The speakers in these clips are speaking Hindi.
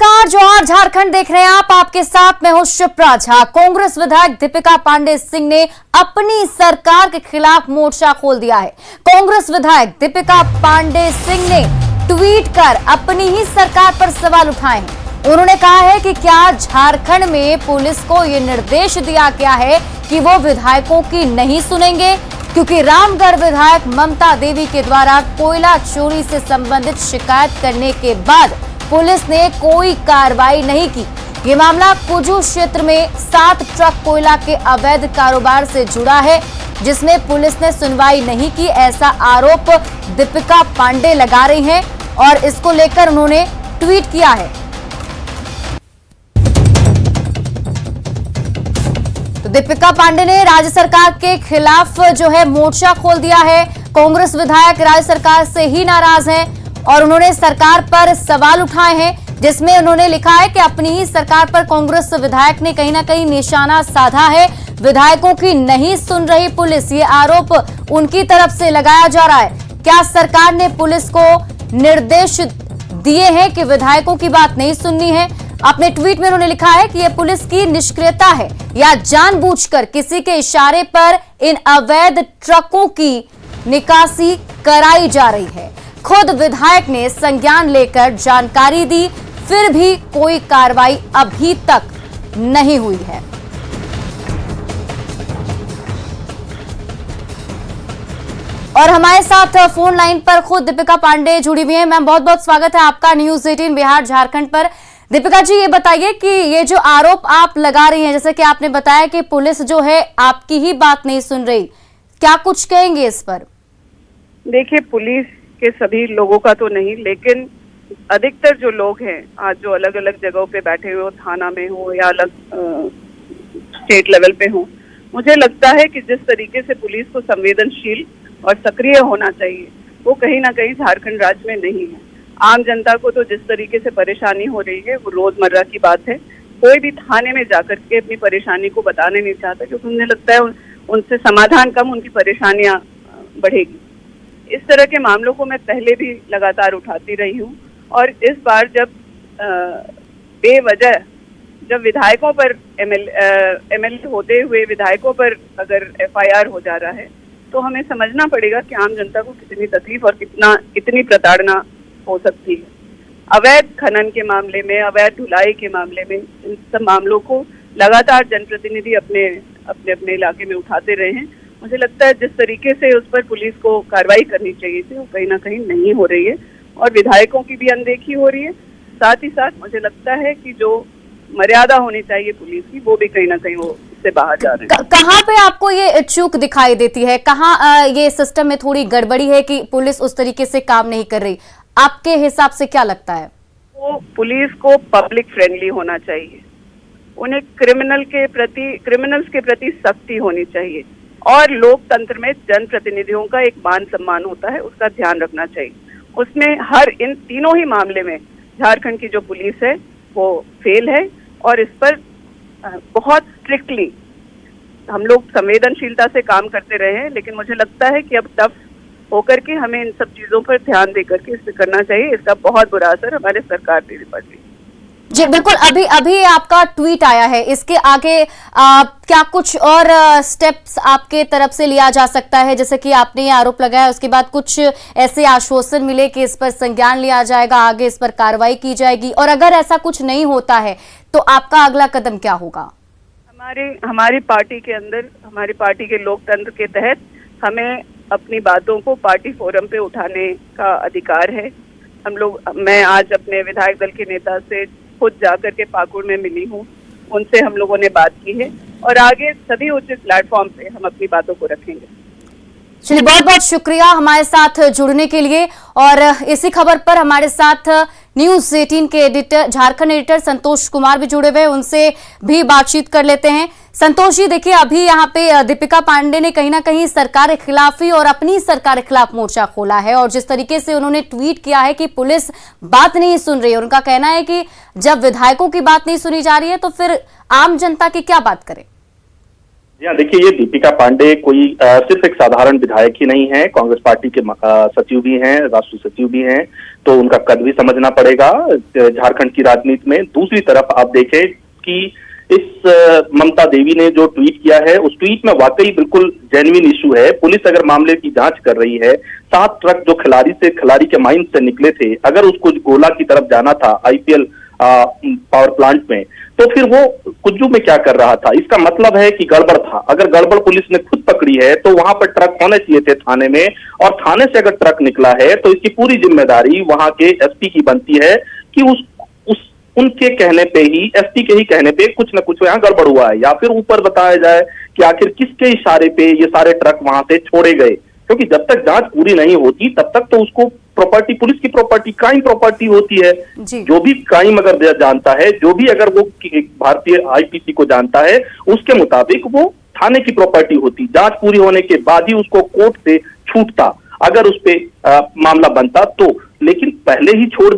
नमस्कार, जौहर झारखंड देख रहे हैं आप। आपके साथ मैं हूं शिप्रा झा। कांग्रेस विधायक दीपिका पांडे सिंह ने अपनी सरकार के खिलाफ मोर्चा खोल दिया है। कांग्रेस विधायक दीपिका पांडे सिंह ने ट्वीट कर अपनी ही सरकार पर सवाल उठाए हैं। उन्होंने कहा है कि क्या झारखंड में पुलिस को यह निर्देश दिया गया है कि वो विधायकों की नहीं सुनेंगे, क्योंकि रामगढ़ विधायक ममता देवी के द्वारा कोयला चोरी से संबंधित शिकायत करने के बाद पुलिस ने कोई कार्रवाई नहीं की। ये मामला कुजू क्षेत्र में 7 ट्रक कोयला के अवैध कारोबार से जुड़ा है, जिसमें पुलिस ने सुनवाई नहीं की, ऐसा आरोप दीपिका पांडे लगा रही हैं और इसको लेकर उन्होंने ट्वीट किया है। तो दीपिका पांडे ने राज्य सरकार के खिलाफ जो है मोर्चा खोल दिया है। कांग्रेस विधायक राज्य सरकार से ही नाराज हैं और उन्होंने सरकार पर सवाल उठाए हैं, जिसमें उन्होंने लिखा है कि अपनी ही सरकार पर कांग्रेस विधायक ने कहीं ना कहीं निशाना साधा है। विधायकों की नहीं सुन रही पुलिस, ये आरोप उनकी तरफ से लगाया जा रहा है। क्या सरकार ने पुलिस को निर्देश दिए हैं कि विधायकों की बात नहीं सुननी है? अपने ट्वीट में उन्होंने लिखा है कि यह पुलिस की निष्क्रियता है या जानबूझकर किसी के इशारे पर इन अवैध ट्रकों की निकासी कराई जा रही है। खुद विधायक ने संज्ञान लेकर जानकारी दी, फिर भी कोई कार्रवाई अभी तक नहीं हुई है। और हमारे साथ फोन लाइन पर खुद दीपिका पांडे जुड़ी हुई हैं। मैम, बहुत बहुत स्वागत है आपका न्यूज 18 बिहार झारखंड पर। दीपिका जी, ये बताइए कि ये जो आरोप आप लगा रही हैं, जैसे कि आपने बताया कि पुलिस जो है आपकी ही बात नहीं सुन रही, क्या कुछ कहेंगे इस पर? देखिए, पुलिस के सभी लोगों का तो नहीं, लेकिन अधिकतर जो लोग हैं आज जो अलग अलग जगहों पे बैठे हुए हो, थाना में हो या अलग स्टेट लेवल पे हो, मुझे लगता है कि जिस तरीके से पुलिस को संवेदनशील और सक्रिय होना चाहिए, वो कहीं ना कहीं झारखंड राज्य में नहीं है। आम जनता को तो जिस तरीके से परेशानी हो रही है वो रोजमर्रा की बात है। कोई भी थाने में जाकर के अपनी परेशानी को बताने नहीं चाहता, क्योंकि मुझे लगता है उनसे समाधान कम, उनकी परेशानियां बढ़ेगी। इस तरह के मामलों को मैं पहले भी लगातार उठाती रही हूँ, और इस बार जब बेवजह जब विधायकों पर एमएलए होते हुए विधायकों पर अगर एफआईआर हो जा रहा है, तो हमें समझना पड़ेगा कि आम जनता को कितनी तकलीफ और कितनी प्रताड़ना हो सकती है। अवैध खनन के मामले में, अवैध ढुलाई के मामले में, इन सब मामलों को लगातार जनप्रतिनिधि अपने इलाके में उठाते रहे हैं। मुझे लगता है जिस तरीके से उस पर पुलिस को कार्रवाई करनी चाहिए थी, वो कहीं ना कहीं नहीं हो रही है और विधायकों की भी अनदेखी हो रही है। साथ ही साथ मुझे लगता है कि जो मर्यादा होनी चाहिए पुलिस की, वो भी कहीं ना कहीं वो इससे बाहर जा रहे हैं। कहाँ पे आपको ये चूक दिखाई देती है? कहाँ ये सिस्टम में थोड़ी गड़बड़ी है कि पुलिस उस तरीके से काम नहीं कर रही? आपके हिसाब से क्या लगता है? वो पुलिस को पब्लिक फ्रेंडली होना चाहिए, उन्हें क्रिमिनल्स के प्रति सख्ती होनी चाहिए, और लोकतंत्र में जनप्रतिनिधियों का एक मान सम्मान होता है, उसका ध्यान रखना चाहिए। उसमें इन तीनों ही मामले में झारखंड की जो पुलिस है वो फेल है, और इस पर बहुत स्ट्रिक्टली हम लोग संवेदनशीलता से काम करते रहे हैं, लेकिन मुझे लगता है कि अब टफ होकर के हमें इन सब चीजों पर ध्यान देकर के इस पे करना चाहिए। इसका बहुत बुरा असर हमारे सरकार पे भी पड़ रही है। जी बिल्कुल, अभी आपका ट्वीट आया है, इसके आगे क्या कुछ और स्टेप्स आपके तरफ से लिया जा सकता है? जैसे कि आपने ये आरोप लगाया, उसके बाद कुछ ऐसे आश्वासन मिले कि इस पर संज्ञान लिया जाएगा, आगे इस पर कार्रवाई की जाएगी, और अगर ऐसा कुछ नहीं होता है तो आपका अगला कदम क्या होगा? हमारी पार्टी के अंदर, हमारी पार्टी के लोकतंत्र के तहत हमें अपनी बातों को पार्टी फोरम पे उठाने का अधिकार है। मैं आज अपने विधायक दल के नेता से खुद जाकर के पाकुड़ में मिली हूँ, उनसे हम लोगों ने बात की है, और आगे सभी उचित प्लेटफॉर्म पे हम अपनी बातों को रखेंगे। चलिए, बहुत बहुत शुक्रिया हमारे साथ जुड़ने के लिए। और इसी खबर पर हमारे साथ न्यूज 18 के एडिटर, झारखंड एडिटर संतोष कुमार भी जुड़े हुए, उनसे भी बातचीत कर लेते हैं। संतोष जी, देखिए, अभी यहाँ पे दीपिका पांडे ने कहीं ना कहीं सरकार के खिलाफ ही और अपनी सरकार के खिलाफ मोर्चा खोला है, और जिस तरीके से उन्होंने ट्वीट किया है कि पुलिस बात नहीं सुन रही है, उनका कहना है कि जब विधायकों की बात नहीं सुनी जा रही है तो फिर आम जनता की क्या बात करें? जी हाँ, देखिए, ये दीपिका पांडे कोई सिर्फ एक साधारण विधायक ही नहीं है, कांग्रेस पार्टी के सचिव भी हैं, राष्ट्रीय सचिव भी हैं, तो उनका कद भी समझना पड़ेगा झारखंड की राजनीति में। दूसरी तरफ आप देखें कि इस ममता देवी ने जो ट्वीट किया है, उस ट्वीट में वाकई बिल्कुल जेन्युइन इशू है। पुलिस अगर मामले की जांच कर रही है, 7 ट्रक जो खिलाड़ी के माइंड से निकले थे, अगर उसको गोला की तरफ जाना था आईपीएल पावर प्लांट में, तो फिर वो कुज्जू में क्या कर रहा था? इसका मतलब है कि गड़बड़ था। अगर गड़बड़ पुलिस ने खुद पकड़ी है तो वहां पर ट्रक होने चाहिए थे थाने में, और थाने से अगर ट्रक निकला है तो इसकी पूरी जिम्मेदारी वहां के एसपी की बनती है कि उनके कहने पे ही, एसपी के ही कहने पे कुछ न कुछ यहाँ गड़बड़ हुआ है, या फिर ऊपर बताया जाए कि आखिर किसके इशारे पे ये सारे ट्रक वहां से छोड़े गए। क्योंकि जब तक जांच पूरी नहीं होती तब तक तो उसको प्रॉपर्टी, पुलिस की प्रॉपर्टी क्राइम प्रॉपर्टी होती है। जो भी क्राइम अगर जानता है, जो भी अगर वो भारतीय आईपीसी को जानता है, उसके मुताबिक वो थाने की प्रॉपर्टी होती। जांच पूरी होने के बाद ही उसको कोर्ट से छूटता अगर उस पे मामला बनता तो। लेकिन पहले ही छोड़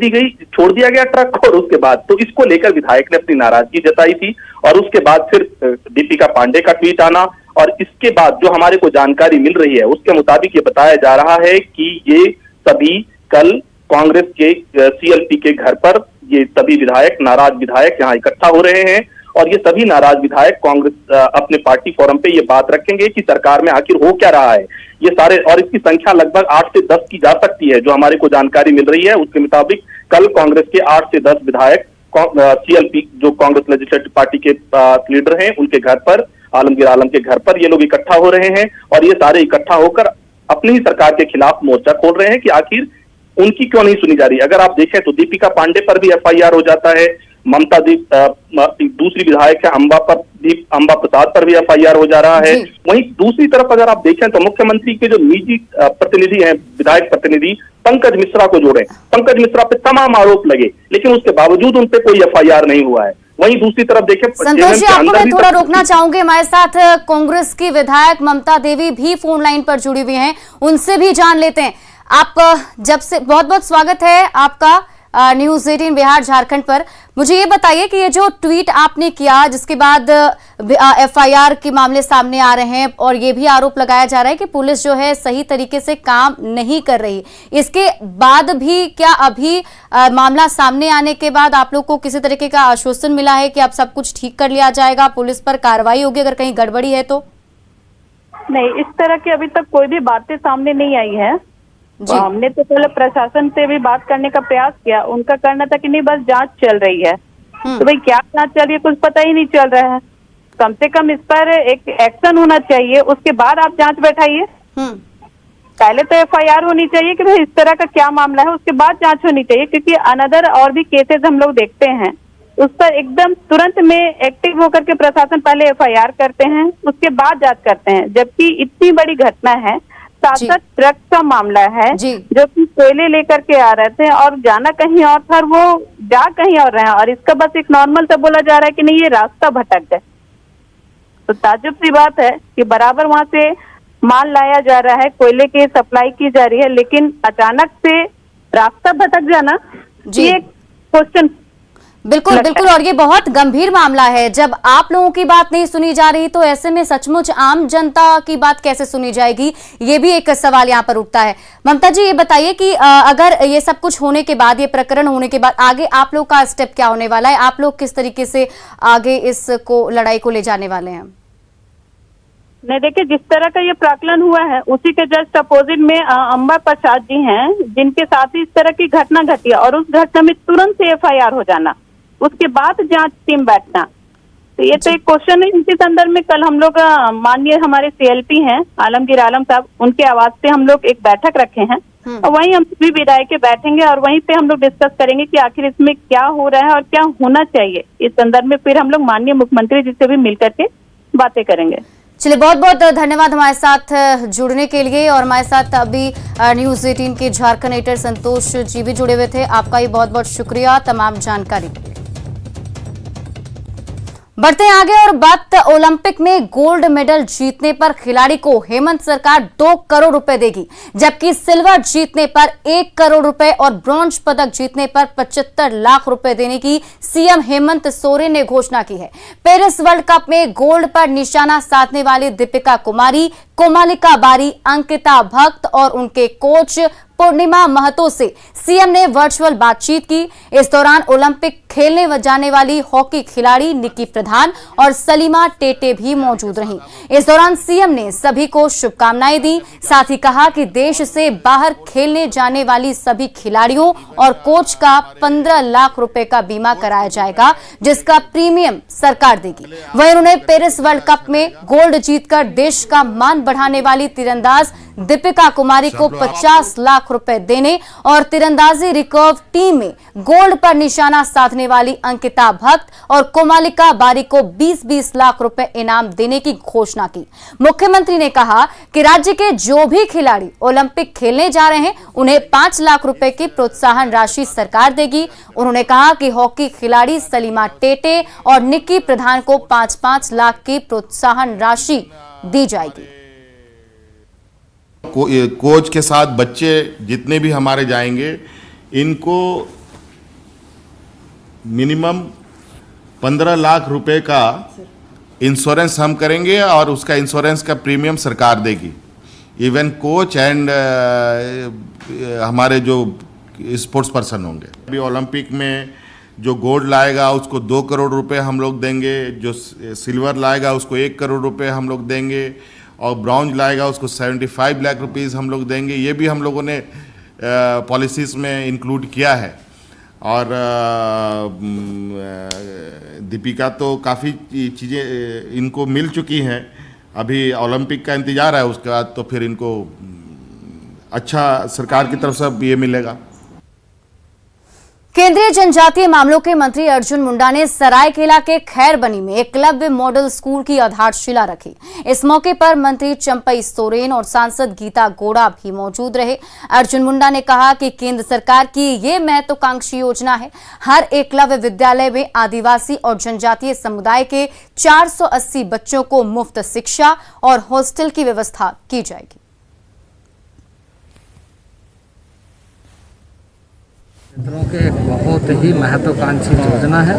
दिया गया ट्रक, और उसके बाद तो इसको लेकर विधायक ने अपनी नाराजगी जताई थी, और उसके बाद फिर दीपिका पांडे का ट्वीट आना, और इसके बाद जो हमारे को जानकारी मिल रही है उसके मुताबिक ये बताया जा रहा है कि ये सभी कल कांग्रेस के सीएलपी के घर पर, ये सभी विधायक, नाराज विधायक यहाँ इकट्ठा हो रहे हैं, और ये सभी नाराज विधायक कांग्रेस अपने पार्टी फोरम पे ये बात रखेंगे कि सरकार में आखिर हो क्या रहा है। ये सारे, और इसकी संख्या लगभग 8 से 10 की जा सकती है, जो हमारे को जानकारी मिल रही है उसके मुताबिक कल कांग्रेस के 8 से 10 विधायक सीएलपी, जो कांग्रेस लेजिस्लेटिव पार्टी के लीडर हैं, उनके घर पर, आलमगीर आलम के घर पर ये लोग इकट्ठा हो रहे हैं, और ये सारे इकट्ठा होकर अपनी ही सरकार के खिलाफ मोर्चा खोल रहे हैं कि आखिर उनकी क्यों नहीं सुनी जा रही। अगर आप देखें तो दीपिका पांडे पर भी एफआईआर हो जाता है, ममता दूसरी विधायक है अंबा प्रसाद पर भी एफआईआर हो जा रहा है। वहीं दूसरी तरफ अगर आप देखें तो मुख्यमंत्री के जो निजी प्रतिनिधि हैं, विधायक प्रतिनिधि पंकज मिश्रा को जोड़े, पंकज मिश्रा पे तमाम आरोप लगे, लेकिन उसके बावजूद उन पे कोई एफआईआर नहीं हुआ है। वहीं दूसरी तरफ देखें, संतोष जी, आपको मैं थोड़ा रोकना चाहूंगी। हमारे साथ कांग्रेस की विधायक ममता देवी भी फोन लाइन पर जुड़ी हुई हैं, उनसे भी जान लेते हैं। आप जब से बहुत बहुत स्वागत है आपका न्यूज 18 बिहार झारखंड पर। मुझे ये बताइए कि ये जो ट्वीट आपने किया, जिसके बाद एफआईआर के मामले सामने आ रहे हैं, और ये भी आरोप लगाया जा रहा है कि पुलिस जो है सही तरीके से काम नहीं कर रही, इसके बाद भी क्या अभी मामला सामने आने के बाद आप लोग को किसी तरीके का आश्वासन मिला है कि अब सब कुछ ठीक कर लिया जाएगा, पुलिस पर कार्रवाई होगी अगर कहीं गड़बड़ी है तो? नहीं, इस तरह की अभी तक कोई भी बातें सामने नहीं आई है। हमने तो पहले प्रशासन से भी बात करने का प्रयास किया, उनका कहना था कि नहीं बस जांच चल रही है। तो भाई क्या जांच चल रही है कुछ पता ही नहीं चल रहा है। कम से कम इस पर एक एक्शन होना चाहिए, उसके बाद आप जांच बैठाइए। पहले तो एफआईआर होनी चाहिए कि भाई इस तरह का क्या मामला है, उसके बाद जांच होनी चाहिए, क्योंकि अनदर और भी केसेस हम लोग देखते हैं, उस पर एकदम तुरंत में एक्टिव होकर के प्रशासन पहले एफआईआर करते हैं, उसके बाद जांच करते हैं। जबकि इतनी बड़ी घटना है, 7 ट्रक का मामला है जो कि कोयले लेकर के आ रहे थे और जाना कहीं और था, वो जा कहीं और रहे हैं, और इसका बस एक नॉर्मल तो बोला जा रहा है कि नहीं ये रास्ता भटक गए। तो ताज्जुब सी बात है कि बराबर वहां से माल लाया जा रहा है, कोयले की सप्लाई की जा रही है, लेकिन अचानक से रास्ता भटक जाना, ये क्वेश्चन बिल्कुल बिल्कुल। और ये बहुत गंभीर मामला है। जब आप लोगों की बात नहीं सुनी जा रही तो ऐसे में सचमुच आम जनता की बात कैसे सुनी जाएगी, ये भी एक सवाल यहाँ पर उठता है। ममता जी, ये बताइए कि अगर ये सब कुछ होने के बाद, ये प्रकरण होने के बाद आगे आप लोग का स्टेप क्या होने वाला है? आप लोग किस तरीके से आगे इसको, लड़ाई को ले जाने वाले हैं? नहीं, देखिए, जिस तरह का ये प्राकलन हुआ है उसी के जस्ट अपोजिट में अंबा प्रसाद जी हैं, जिनके साथ ही इस तरह की घटना घटी है, और उस घटना में तुरंत से एफआईआर हो जाना, उसके बाद जांच टीम बैठना। तो ये तो एक क्वेश्चन है। इसी संदर्भ में कल हम लोग माननीय हमारे सीएलपी हैं आलमगीर आलम साहब, उनके आवाज से हम लोग एक बैठक रखे हैं, और वहीं हम सभी विधायक बैठेंगे और वहीं पे हम लोग डिस्कस करेंगे कि आखिर इसमें क्या हो रहा है और क्या होना चाहिए। इस संदर्भ में फिर हम लोग माननीय मुख्यमंत्री जी से भी मिल करके बातें करेंगे। चलिए, बहुत बहुत धन्यवाद हमारे साथ जुड़ने के लिए। और हमारे साथ अभी न्यूज 18 के झारखंड एडिटर संतोष जी भी जुड़े हुए थे। आपका ही बहुत बहुत शुक्रिया तमाम जानकारी के लिए। बढ़ते हैं आगे और बात ओलंपिक में गोल्ड मेडल जीतने पर खिलाड़ी को हेमंत सरकार 2 करोड़ रुपए देगी, जबकि सिल्वर जीतने पर 1 करोड़ रुपए और ब्रॉन्ज पदक जीतने पर 75 लाख रुपए देने की सीएम हेमंत सोरेन ने घोषणा की है। पेरिस वर्ल्ड कप में गोल्ड पर निशाना साधने वाली दीपिका कुमारी, कोमालिका बारी, अंकिता भक्त और उनके कोच पूर्णिमा महतो से सीएम ने वर्चुअल बातचीत की। इस दौरान ओलंपिक खेलने जाने वाली हॉकी खिलाड़ी निक्की प्रधान और सलीमा टेटे भी मौजूद रहीं। इस दौरान सीएम ने सभी को शुभकामनाएं दी, साथ ही कहा कि देश से बाहर खेलने जाने वाली सभी खिलाड़ियों और कोच का 15 लाख रुपए का बीमा कराया जाएगा, जिसका प्रीमियम सरकार देगी। वहीं उन्होंने पेरिस वर्ल्ड कप में गोल्ड जीतकर देश का मान बढ़ाने वाली तीरंदाज दीपिका कुमारी को 50 लाख रुपए देने और तीरंदाजी रिकर्व टीम में गोल्ड पर निशाना साधने वाली अंकिता भक्त और कोमालिका बारी को 20-20 लाख रुपए इनाम देने की घोषणा की। मुख्यमंत्री ने कहा कि राज्य के जो भी खिलाड़ी ओलंपिक खेलने जा रहे हैं उन्हें 5 लाख रुपए की प्रोत्साहन राशि सरकार देगी। उन्होंने कहा कि हॉकी खिलाड़ी सलीमा टेटे और निक्की प्रधान को 5-5 लाख की प्रोत्साहन राशि दी जाएगी। कोच के साथ बच्चे जितने भी हमारे जाएंगे, इनको मिनिमम 15 लाख रुपए का इंश्योरेंस हम करेंगे और उसका इंश्योरेंस का प्रीमियम सरकार देगी। इवन कोच एंड हमारे जो स्पोर्ट्स पर्सन होंगे। अभी ओलंपिक में जो गोल्ड लाएगा उसको 2 करोड़ रुपए हम लोग देंगे, जो सिल्वर लाएगा उसको 1 करोड़ रुपए हम लोग देंगे और ब्रॉन्ज लाएगा उसको 75 लाख रुपीस हम लोग देंगे। ये भी हम लोगों ने पॉलिसीज़ में इंक्लूड किया है। और दीपिका तो काफ़ी चीज़ें इनको मिल चुकी हैं, अभी ओलंपिक का इंतज़ार है, उसके बाद तो फिर इनको अच्छा सरकार की तरफ से ये मिलेगा। केंद्रीय जनजातीय मामलों के मंत्री अर्जुन मुंडा ने सरायकेला के खैरबनी में एकलव्य मॉडल स्कूल की आधारशिला रखी। इस मौके पर मंत्री चंपई सोरेन और सांसद गीता गोड़ा भी मौजूद रहे। अर्जुन मुंडा ने कहा कि केंद्र सरकार की ये महत्वाकांक्षी योजना है। हर एकलव्य विद्यालय में आदिवासी और जनजातीय समुदाय के 480 बच्चों को मुफ्त शिक्षा और हॉस्टल की व्यवस्था की जाएगी। छात्रों के एक बहुत ही महत्वाकांक्षी योजना है।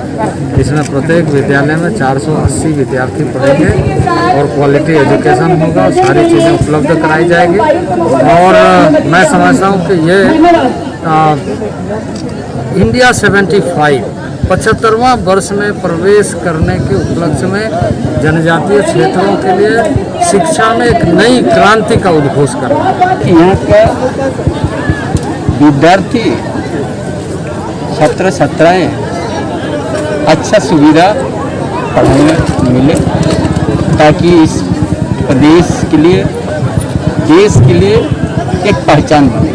इसमें प्रत्येक विद्यालय में 480 विद्यार्थी पढ़ेंगे और क्वालिटी एजुकेशन होगा, सारी चीज़ें उपलब्ध कराई जाएगी। और मैं समझता हूँ कि ये इंडिया 75वां वर्ष में प्रवेश करने के उपलक्ष्य में जनजातीय क्षेत्रों के लिए शिक्षा में एक नई क्रांति का उद्घोष कर रहा है। यहाँ का विद्यार्थी छात्र अच्छा सुविधा पढ़ाई में मिले, ताकि इस प्रदेश के लिए, देश के लिए एक पहचान बने।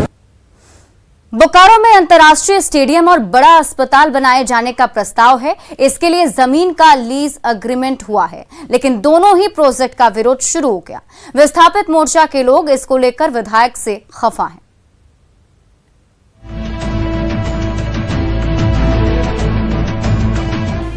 बोकारो में अंतर्राष्ट्रीय स्टेडियम और बड़ा अस्पताल बनाए जाने का प्रस्ताव है। इसके लिए जमीन का लीज एग्रीमेंट हुआ है, लेकिन दोनों ही प्रोजेक्ट का विरोध शुरू हो गया। विस्थापित मोर्चा के लोग इसको लेकर विधायक से खफा हैं।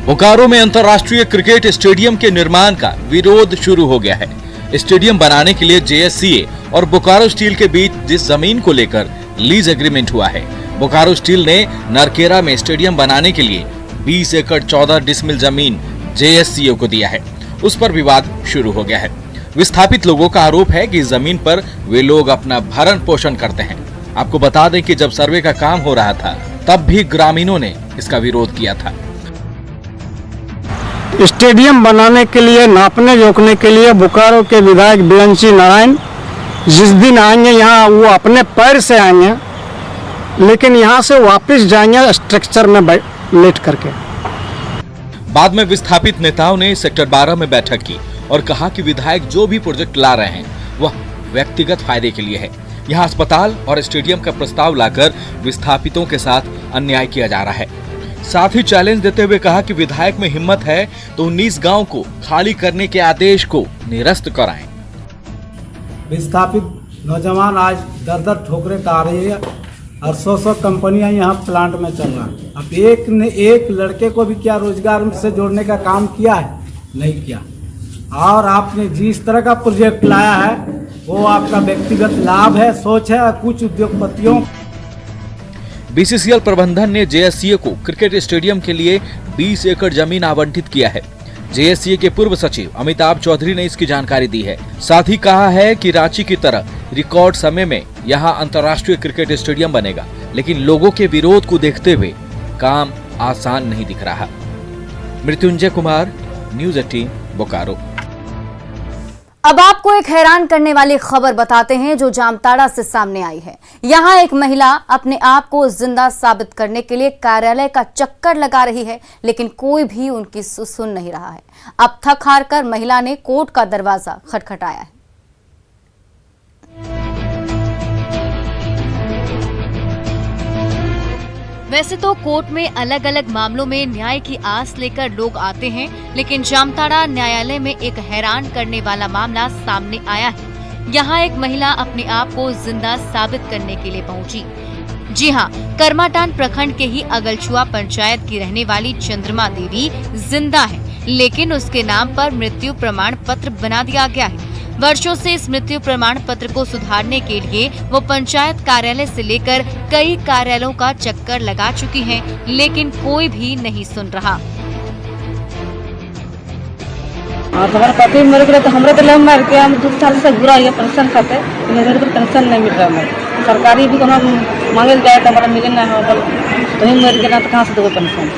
बोकारो में अंतर्राष्ट्रीय क्रिकेट स्टेडियम के निर्माण का विरोध शुरू हो गया है। स्टेडियम बनाने के लिए जेएससीए और बोकारो स्टील के बीच जिस जमीन को लेकर लीज एग्रीमेंट हुआ है, बोकारो स्टील ने नरकेरा में स्टेडियम बनाने के लिए 20 एकड़ 14 डिसमिल जमीन जेएससीए को दिया है। उस पर विवाद शुरू हो गया है। विस्थापित लोगों का आरोप है कि जमीन पर वे लोग अपना भरण पोषण करते हैं। आपको बता दें कि जब सर्वे का काम हो रहा था तब भी ग्रामीणों ने इसका विरोध किया था। स्टेडियम बनाने के लिए, नापने जोखने के लिए बोकारो के विधायक बीएनसी नारायण जिस दिन आएंगे यहाँ, वो अपने पैर से आएंगे, लेकिन यहाँ से वापस जाएंगे स्ट्रक्चर में लेट करके। बाद में विस्थापित नेताओं ने सेक्टर 12 में बैठक की और कहा कि विधायक जो भी प्रोजेक्ट ला रहे हैं वह व्यक्तिगत फायदे के लिए है। यहाँ अस्पताल और स्टेडियम का प्रस्ताव लाकर विस्थापितों के साथ अन्याय किया जा रहा है। साथ ही चैलेंज देते हुए कहा कि विधायक में हिम्मत है तो 19 गांव को खाली करने के आदेश को निरस्त कराएं। विस्थापित नौजवान आज दर ठोकरें खा रही है और 100 कंपनियां यहाँ प्लांट में चल रहा है। अब एक ने एक लड़के को भी क्या रोजगार से जोड़ने का काम किया है? नहीं किया। और आपने जिस तरह का प्रोजेक्ट लाया है वो आपका व्यक्तिगत लाभ है, सोच है। कुछ उद्योगपतियों बीसीसीएल प्रबंधन ने जेएससीए को क्रिकेट स्टेडियम के लिए 20 एकड़ जमीन आवंटित किया है। जेएससीए के पूर्व सचिव अमिताभ चौधरी ने इसकी जानकारी दी है। साथ ही कहा है कि रांची की तरह रिकॉर्ड समय में यहां अंतर्राष्ट्रीय क्रिकेट स्टेडियम बनेगा, लेकिन लोगों के विरोध को देखते हुए काम आसान नहीं दिख रहा। मृत्युंजय कुमार, न्यूज़ 18 बोकारो। अब आपको एक हैरान करने वाली खबर बताते हैं जो जामताड़ा से सामने आई है। यहां एक महिला अपने आप को जिंदा साबित करने के लिए कार्यालय का चक्कर लगा रही है, लेकिन कोई भी उनकी सुन नहीं रहा है। अब थक हार कर महिला ने कोर्ट का दरवाजा खटखटाया है। वैसे तो कोर्ट में अलग अलग मामलों में न्याय की आस लेकर लोग आते हैं, लेकिन जामताड़ा न्यायालय में एक हैरान करने वाला मामला सामने आया है। यहाँ एक महिला अपने आप को जिंदा साबित करने के लिए पहुंची। जी हाँ, करमाटान प्रखंड के ही अगलछुआ पंचायत की रहने वाली चंद्रमा देवी जिंदा है, लेकिन उसके नाम पर मृत्यु प्रमाण पत्र बना दिया गया है। वर्षों से इस मृत्यु प्रमाण पत्र को सुधारने के लिए वो पंचायत कार्यालय से लेकर कई कार्यालयों का चक्कर लगा चुकी हैं, लेकिन कोई भी नहीं सुन रहा। हमारे पति मर गए तो हमारे तो लव मार के हम 2 साल से बुरा ये पेंशन खाते, मेरे को पेंशन नहीं मिल रहा है। सरकारी भी हम मांगे जाए तो हमारा मिले ना हो, तो ही मर गया तो कहाँ से दो पेंशन।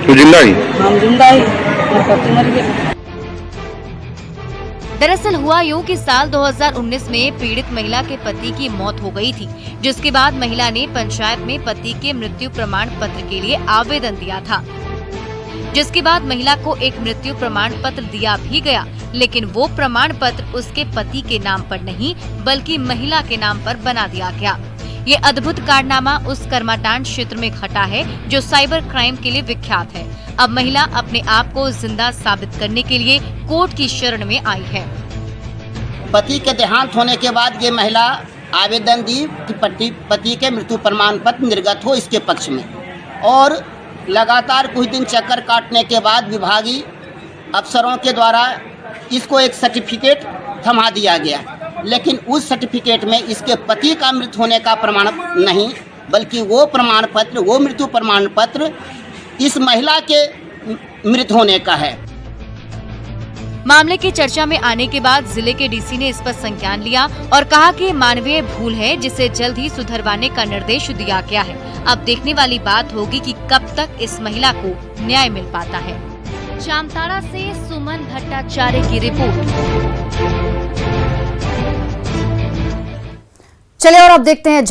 तो जिंदा ही हम जिंदा ही, हमारे पति मर गए। दरअसल हुआ यूं कि साल 2019 में पीड़ित महिला के पति की मौत हो गई थी, जिसके बाद महिला ने पंचायत में पति के मृत्यु प्रमाण पत्र के लिए आवेदन दिया था, जिसके बाद महिला को एक मृत्यु प्रमाण पत्र दिया भी गया, लेकिन वो प्रमाण पत्र उसके पति के नाम पर नहीं बल्कि महिला के नाम पर बना दिया गया। ये अद्भुत कारनामा उस करमाटान क्षेत्र में घटा है जो साइबर क्राइम के लिए विख्यात है। अब महिला अपने आप को जिंदा साबित करने के लिए कोर्ट की शरण में आई है। पति के देहांत होने के बाद ये महिला आवेदन दी कि पति के मृत्यु प्रमाण पत्र निर्गत हो इसके पक्ष में, और लगातार कुछ दिन चक्कर काटने के बाद विभागीय अफसरों के द्वारा इसको एक सर्टिफिकेट थमा दिया गया, लेकिन उस सर्टिफिकेट में इसके पति का मृत होने का प्रमाण नहीं बल्कि वो प्रमाण पत्र, वो मृत्यु प्रमाण पत्र इस महिला के मृत होने का है। मामले की चर्चा में आने के बाद जिले के डीसी ने इस पर संज्ञान लिया और कहा कि मानवीय भूल है जिसे जल्द ही सुधरवाने का निर्देश दिया गया है। अब देखने वाली बात होगी कि कब तक इस महिला को न्याय मिल पाता है। जामताड़ा से सुमन भट्टाचार्य की रिपोर्ट। चलिए और अब देखते हैं